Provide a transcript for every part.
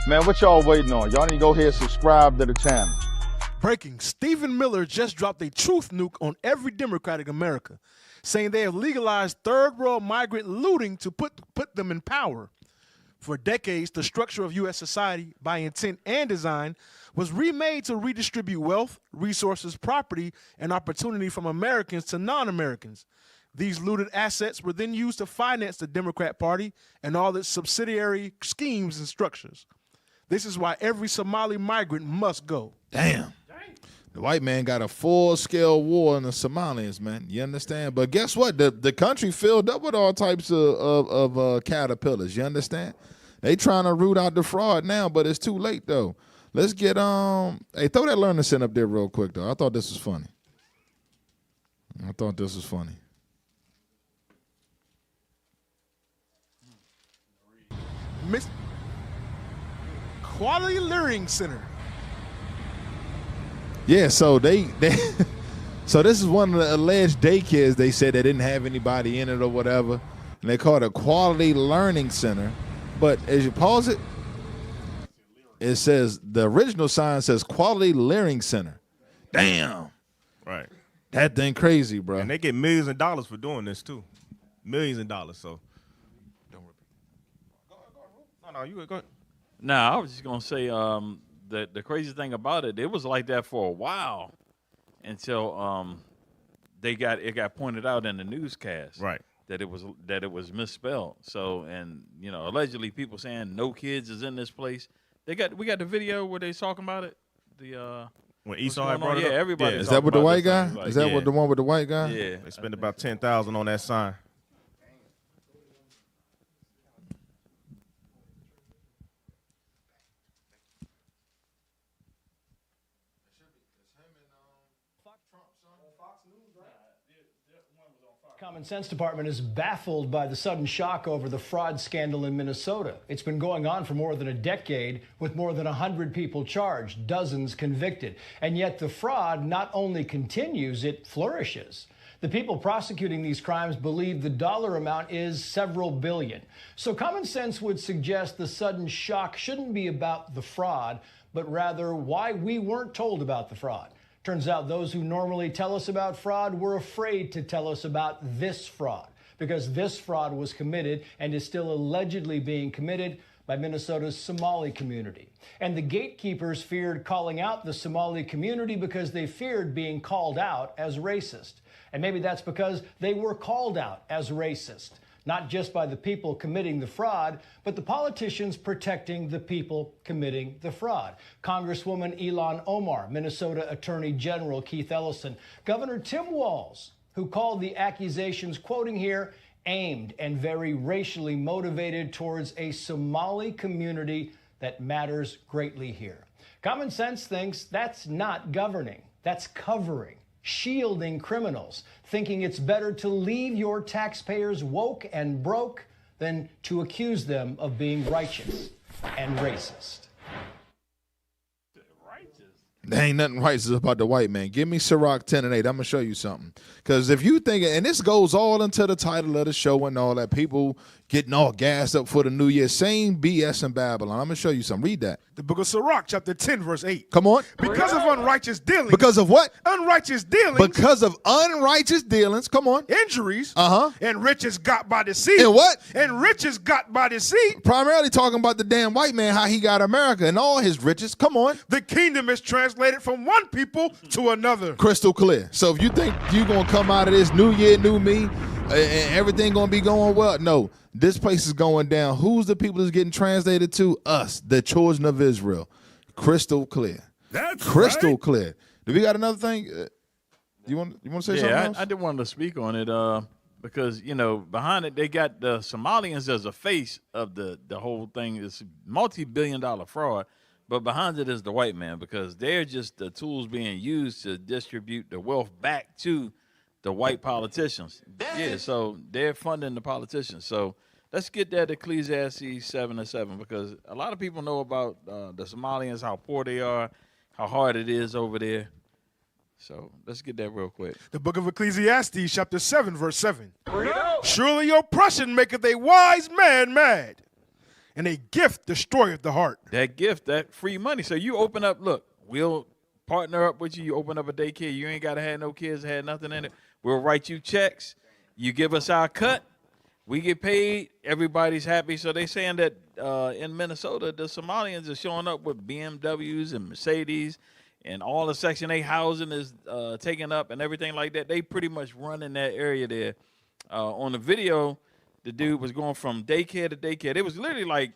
Man, what y'all waiting on? Y'all need to go ahead and subscribe to the channel. Breaking, Stephen Miller just dropped a truth nuke on every Democrat in America, saying they have legalized third world migrant looting to put them in power. For decades, the structure of U.S. society, by intent and design, was remade to redistribute wealth, resources, property, and opportunity from Americans to non-Americans. These looted assets were then used to finance the Democrat Party and all its subsidiary schemes and structures. This is why every Somali migrant must go. Damn. The white man got a full-scale war on the Somalians, man. You understand? But guess what? The country filled up with all types of caterpillars. You understand? They trying to root out the fraud now, but it's too late, though. Let's get, hey, throw that learning center up there real quick, though. I thought this was funny. Quality Learning Center. Yeah, so they so this is one of the alleged daycares. They said they didn't have anybody in it or whatever, and they call it a Quality Learning Center. But as you pause it, it says the original sign says Quality Learning Center. Damn, right? That thing crazy, bro. And they get millions of dollars for doing this too, millions of dollars. So don't repeat. No, you go ahead. Nah, I was just gonna say the crazy thing about it, it was like that for a while until it got pointed out in the newscast, right? That it was misspelled. So, and you know, allegedly people saying no kids is in this place. We got the video where they talking about it. When Esau had brought it up, everybody. Yeah. Is that with the white guy? Like, is that with the one with the white guy? Yeah, they spent about $10,000 on that sign. Common Sense Department is baffled by the sudden shock over the fraud scandal in Minnesota. It's been going on for more than a decade with more than 100 people charged, dozens convicted. And yet the fraud not only continues, it flourishes. The people prosecuting these crimes believe the dollar amount is several billion. So common sense would suggest the sudden shock shouldn't be about the fraud, but rather why we weren't told about the fraud. Turns out those who normally tell us about fraud were afraid to tell us about this fraud, because this fraud was committed and is still allegedly being committed by Minnesota's Somali community. And the gatekeepers feared calling out the Somali community because they feared being called out as racist. And maybe that's because they were called out as racist, not just by the people committing the fraud, but the politicians protecting the people committing the fraud. Congresswoman Ilhan Omar, Minnesota Attorney General Keith Ellison, Governor Tim Walz, who called the accusations, quoting here, aimed and very racially motivated towards a Somali community that matters greatly here. Common sense thinks that's not governing, that's covering, shielding criminals, thinking it's better to leave your taxpayers woke and broke than to accuse them of being righteous and racist. There ain't nothing righteous about the white man. Give me Sirach 10 and 8. I'm going to show you something. Because if you think, and this goes all into the title of the show and all that, people getting all gassed up for the new year. Same BS in Babylon. I'm going to show you something. Read that. The book of Sirach, chapter 10, verse 8. Come on. Because of unrighteous dealings. Because of what? Unrighteous dealings. Because of unrighteous dealings. Come on. Injuries. Uh-huh. And riches got by deceit. And what? And riches got by deceit. Primarily talking about the damn white man, how he got America and all his riches. Come on. The kingdom is translated from one people to another. Crystal clear. So if you think you're going to come out of this new year, new me, and everything going to be going well, no. This place is going down. Who's the people that's getting translated to? Us, the children of Israel. Crystal clear. That's crystal right. clear. Do we got another thing? You want to say something else? I did want to speak on it because, you know, behind it, they got the Somalians as a face of the whole thing. It's multi-billion-dollar fraud, but behind it is the white man because they're just the tools being used to distribute the wealth back to the white politicians. Yeah, so they're funding the politicians. So let's get that Ecclesiastes 7:7 because a lot of people know about the Somalians, how poor they are, how hard it is over there. So let's get that real quick. The book of Ecclesiastes, chapter 7, verse 7. Surely oppression maketh a wise man mad, and a gift destroyeth the heart. That gift, that free money. So you open up, look, we'll partner up with you. You open up a daycare. You ain't got to have no kids, had nothing in it. We'll write you checks. You give us our cut. We get paid. Everybody's happy. So they saying that in Minnesota, the Somalians are showing up with BMWs and Mercedes, and all the Section 8 housing is taken up and everything like that. They pretty much run in that area there. On the video, the dude was going from daycare to daycare. It was literally like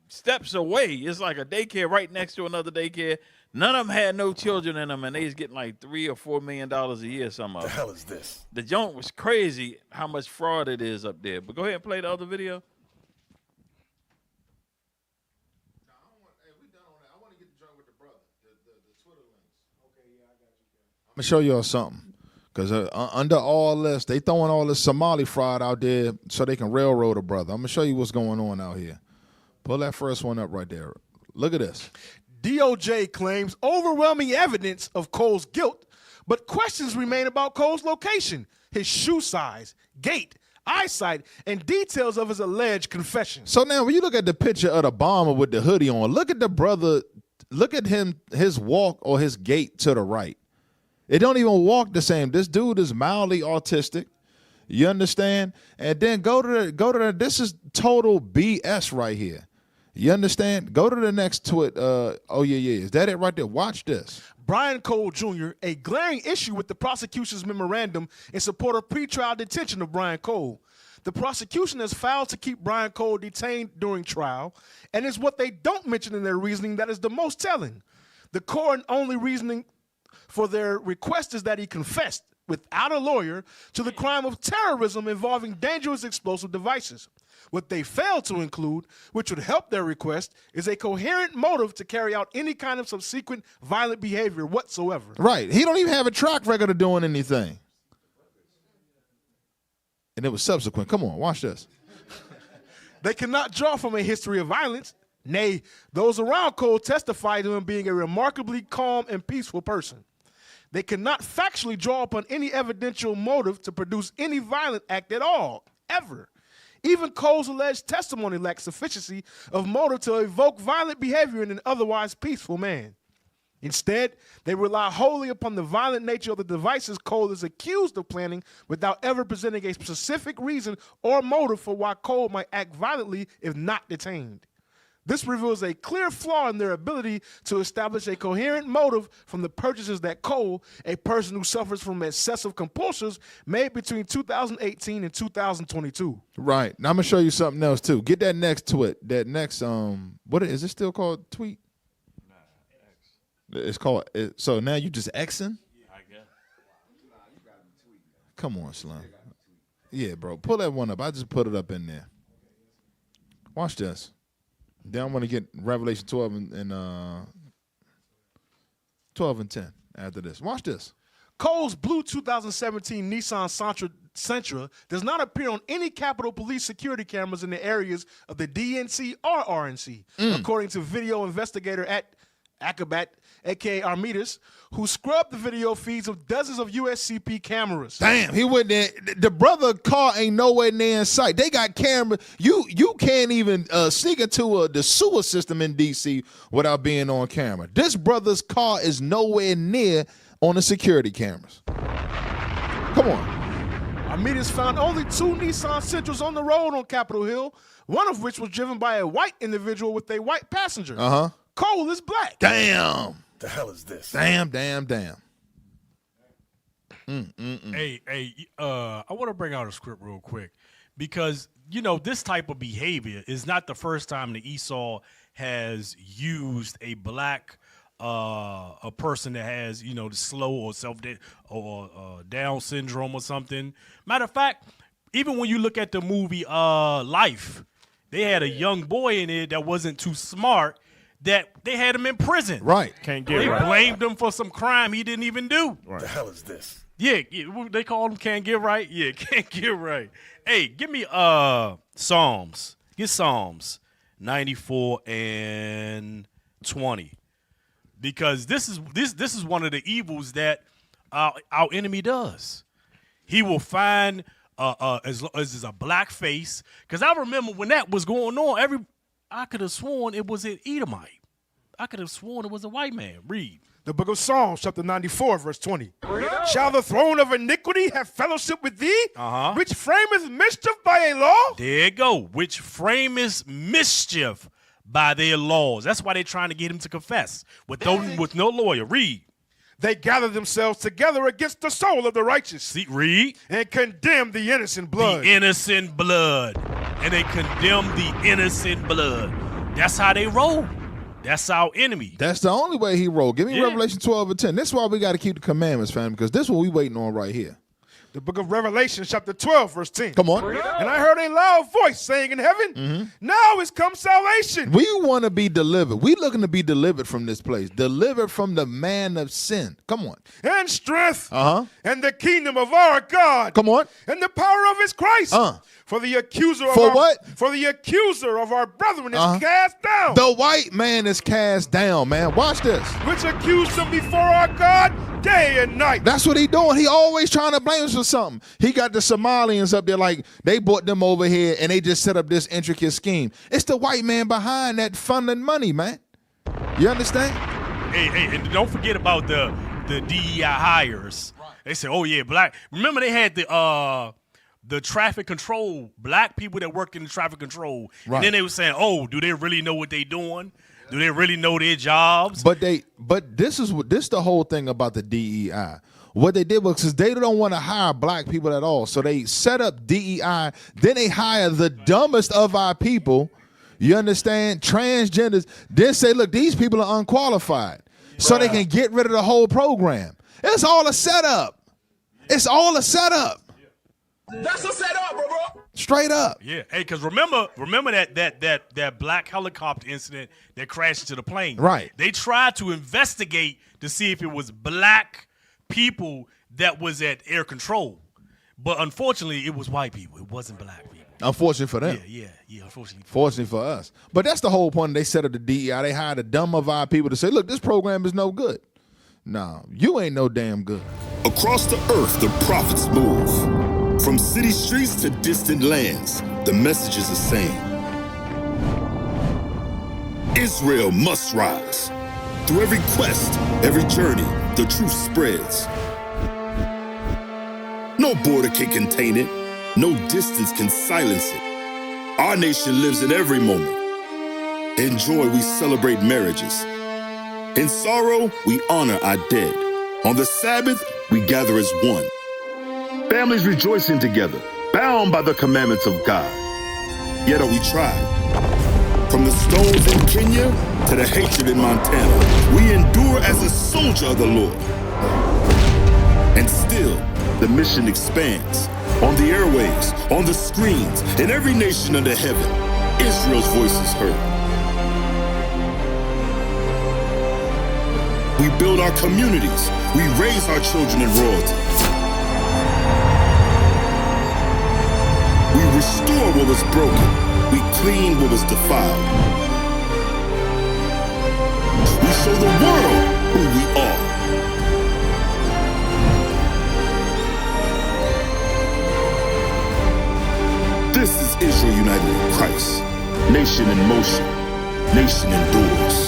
steps away. It's like a daycare right next to another daycare. None of them had no children in them, and they was getting like $3 or $4 million a year. Some of them. The hell is this? The joint was crazy how much fraud it is up there. But go ahead and play the other video. I'm gonna show y'all something, because under all this, they throwing all this Somali fraud out there so they can railroad a brother. I'm gonna show you what's going on out here. Pull that first one up right there. Look at this. DOJ claims overwhelming evidence of Cole's guilt, but questions remain about Cole's location, his shoe size, gait, eyesight, and details of his alleged confession. So now when you look at the picture of the bomber with the hoodie on, look at the brother, look at him, his walk or his gait to the right. It don't even walk the same. This dude is mildly autistic. You understand? And then go to the this is total BS right here. You understand? Go to the next tweet. Oh, yeah. Is that it right there? Watch this. Brian Cole Jr., a glaring issue with the prosecution's memorandum in support of pretrial detention of Brian Cole. The prosecution has filed to keep Brian Cole detained during trial, and it's what they don't mention in their reasoning that is the most telling. The core and only reasoning for their request is that he confessed, without a lawyer, to the crime of terrorism involving dangerous explosive devices. What they fail to include, which would help their request, is a coherent motive to carry out any kind of subsequent violent behavior whatsoever. Right. He don't even have a track record of doing anything. And it was subsequent. Come on, watch this. They cannot draw from a history of violence. Nay, those around Cole testify to him being a remarkably calm and peaceful person. They cannot factually draw upon any evidential motive to produce any violent act at all, ever. Even Cole's alleged testimony lacks sufficiency of motive to evoke violent behavior in an otherwise peaceful man. Instead, they rely wholly upon the violent nature of the devices Cole is accused of planning without ever presenting a specific reason or motive for why Cole might act violently if not detained. This reveals a clear flaw in their ability to establish a coherent motive from the purchases that Cole, a person who suffers from excessive compulsions, made between 2018 and 2022. Right. Now I'm gonna show you something else too. Get that next tweet. That next what is it still called? Tweet? It's called. So now you just Xing? I guess. Come on, Slim. Yeah, bro. Pull that one up. I just put it up in there. Watch this. Then I'm going to get Revelation 12 and 12 and 10 after this. Watch this. Cole's blue 2017 Nissan Sentra does not appear on any Capitol Police security cameras in the areas of the DNC or RNC, according to video investigator at Acabat, a.k.a. Armidas, who scrubbed the video feeds of dozens of USCP cameras. Damn, he went there. The brother car ain't nowhere near in sight. They got camera. You can't even sneak into the sewer system in D.C. without being on camera. This brother's car is nowhere near on the security cameras. Come on. Armidas found only 2 Nissan Sentras on the road on Capitol Hill, one of which was driven by a white individual with a white passenger. Uh-huh. Cole is black. Damn. The hell is this? Damn. Hey, I want to bring out a script real quick because, this type of behavior is not the first time the Esau has used a black a person that has, the slow or Down syndrome or something. Matter of fact, even when you look at the movie Life, they had a young boy in it that wasn't too smart, that they had him in prison. Right. Can't get They right. blamed him for some crime he didn't even do. The hell is this? Yeah, they call him can't get right. Yeah, can't get right. Hey, give me Psalms. Get Psalms 94 and 20. Because this is one of the evils that our enemy does. He will find as a black face. Because I remember when that was going on, I could have sworn it was an Edomite. I could have sworn it was a white man. Read. The book of Psalms, chapter 94, verse 20. Shall the throne of iniquity have fellowship with thee, which frameth mischief by a law? There you go. Which frameth mischief by their laws. That's why they're trying to get him to confess with no lawyer. Read. They gather themselves together against the soul of the righteous. See, read. And condemn the innocent blood. The innocent blood. And they condemn the innocent blood. That's how they roll. That's our enemy. That's the only way he rolled. Give me Revelation 12 and 10. This is why we got to keep the commandments, fam, because this is what we waiting on right here. The book of Revelation, chapter 12, verse 10. Come on. And I heard a loud voice saying in heaven, now is come salvation. We want to be delivered. We looking to be delivered from this place. Delivered from the man of sin. Come on. And strength. And the kingdom of our God. Come on. And the power of his Christ. For the accuser of For the accuser of our brethren is cast down. The white man is cast down, man. Watch this. Which accused him before our God day and night. That's what he doing. He always trying to blame us for something. He got the Somalians up there like they brought them over here and they just set up this intricate scheme. It's the white man behind that funding money, man. You understand? Hey, and don't forget about the DEI hires. Right. They say, oh yeah, black. Remember they had the traffic control, black people that worked in the traffic control. Right. And then they were saying, oh, do they really know what they doing? Do they really know their jobs? But this is the whole thing about the DEI. What they did was because they don't want to hire black people at all. So they set up DEI, then they hire the dumbest of our people, you understand, transgenders, then say, look, these people are unqualified. So they can get rid of the whole program. It's all a setup. It's all a setup. That's a setup, bro. Straight up. Yeah. Hey, because remember that black helicopter incident that crashed into the plane. Right. They tried to investigate to see if it was black people that was at air control. But unfortunately, it was white people. It wasn't black people. Unfortunately for them. Yeah, unfortunately. Fortunately for us. But that's the whole point. They set up the DEI. They hired the dumb of our people to say, look, this program is no good. No, you ain't no damn good. Across the earth, the prophets move. From city streets to distant lands, the message is the same. Israel must rise. Through every quest, every journey, the truth spreads. No border can contain it. No distance can silence it. Our nation lives in every moment. In joy, we celebrate marriages. In sorrow, we honor our dead. On the Sabbath, we gather as one. Families rejoicing together, bound by the commandments of God. Yet are we tried. From the stones in Kenya to the hatred in Montana, we endure as a soldier of the Lord. And still, the mission expands. On the airwaves, on the screens, in every nation under heaven, Israel's voice is heard. We build our communities. We raise our children in royalty. We restore what was broken. We clean what was defiled. We show the world who we are. This is Israel united in Christ. Nation in motion. Nation endures.